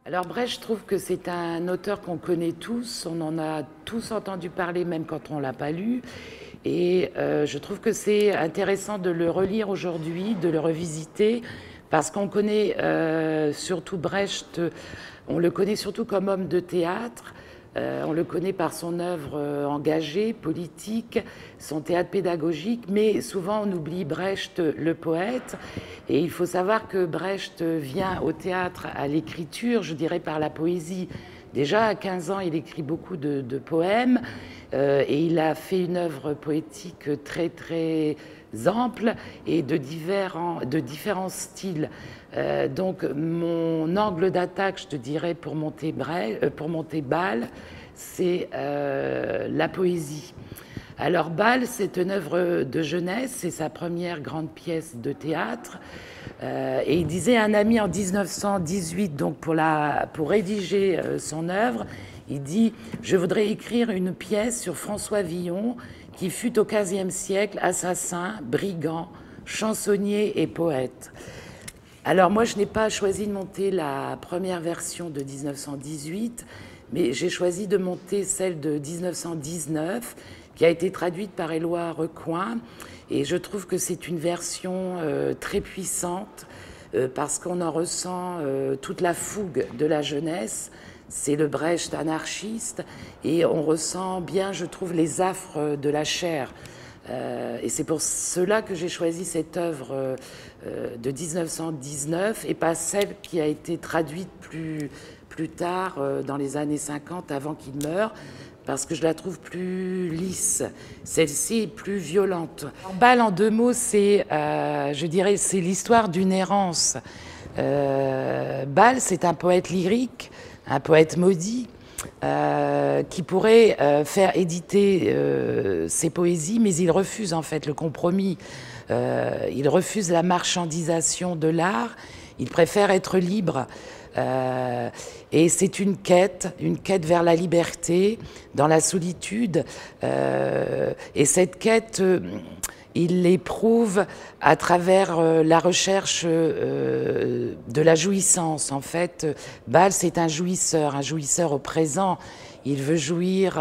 Alors Brecht, je trouve que c'est un auteur qu'on connaît tous, on en a tous entendu parler même quand on ne l'a pas lu. Et je trouve que c'est intéressant de le relire aujourd'hui, de le revisiter, parce qu'on connaît surtout Brecht, on le connaît surtout comme homme de théâtre. On le connaît par son œuvre engagée, politique, son théâtre pédagogique, mais souvent on oublie Brecht, le poète. Et il faut savoir que Brecht vient au théâtre à l'écriture, je dirais par la poésie. Déjà à 15 ans, il écrit beaucoup de poèmes et il a fait une œuvre poétique très très ample et de différents styles. Donc mon angle d'attaque, je te dirais, pour monter Bâle, c'est la poésie. Alors Bâle, c'est une œuvre de jeunesse, c'est sa première grande pièce de théâtre. Et il disait à un ami en 1918, donc pour rédiger son œuvre, il dit « Je voudrais écrire une pièce sur François Villon, qui fut au XVe siècle assassin, brigand, chansonnier et poète. » Alors moi, je n'ai pas choisi de monter la première version de 1918, mais j'ai choisi de monter celle de 1919, qui a été traduite par Éloi Recoing. Et je trouve que c'est une version très puissante, parce qu'on en ressent toute la fougue de la jeunesse. C'est le Brecht anarchiste, et on ressent bien, je trouve, les affres de la chair. Et c'est pour cela que j'ai choisi cette œuvre de 1919 et pas celle qui a été traduite plus tard, dans les années 50, avant qu'il meure, parce que je la trouve plus lisse. Celle-ci est plus violente. Bâle, en deux mots, c'est, je dirais, c'est l'histoire d'une errance. Bâle, c'est un poète lyrique, un poète maudit, qui pourrait faire éditer ses poésies, mais il refuse en fait le compromis. Il refuse la marchandisation de l'art. Il préfère être libre. Et c'est une quête vers la liberté, dans la solitude. Et cette quête, il l'éprouve à travers la recherche de la jouissance. En fait, Bâle, c'est un jouisseur au présent. Il veut jouir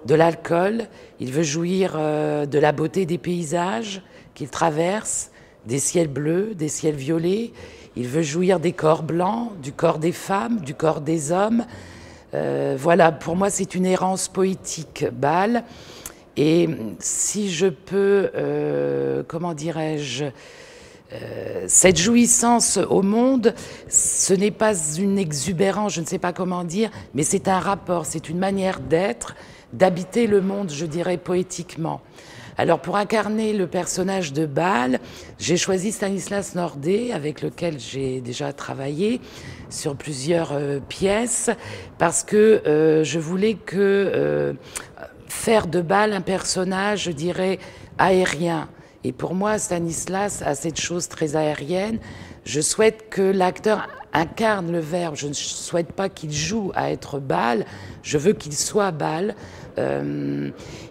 de l'alcool, il veut jouir de la beauté des paysages qu'il traverse, des ciels bleus, des ciels violets. Il veut jouir des corps blancs, du corps des femmes, du corps des hommes. Voilà, pour moi, c'est une errance poétique, Bâle. Et si je peux, comment dirais-je, cette jouissance au monde, ce n'est pas une exubérance, je ne sais pas comment dire, mais c'est un rapport, c'est une manière d'être, d'habiter le monde, je dirais, poétiquement. Alors pour incarner le personnage de Bâle, j'ai choisi Stanislas Nordet, avec lequel j'ai déjà travaillé sur plusieurs pièces, parce que je voulais faire de Bâle un personnage, je dirais, aérien. Et pour moi, Stanislas a cette chose très aérienne. Je souhaite que l'acteur incarne le verbe. Je ne souhaite pas qu'il joue à être Bâle. Je veux qu'il soit Bâle.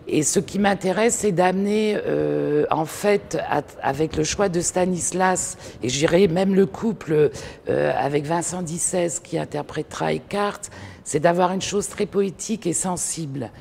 Et ce qui m'intéresse, c'est d'amener, en fait, avec le choix de Stanislas, et je dirais même le couple avec Vincent Dissès qui interprétera Eckhart, c'est d'avoir une chose très poétique et sensible.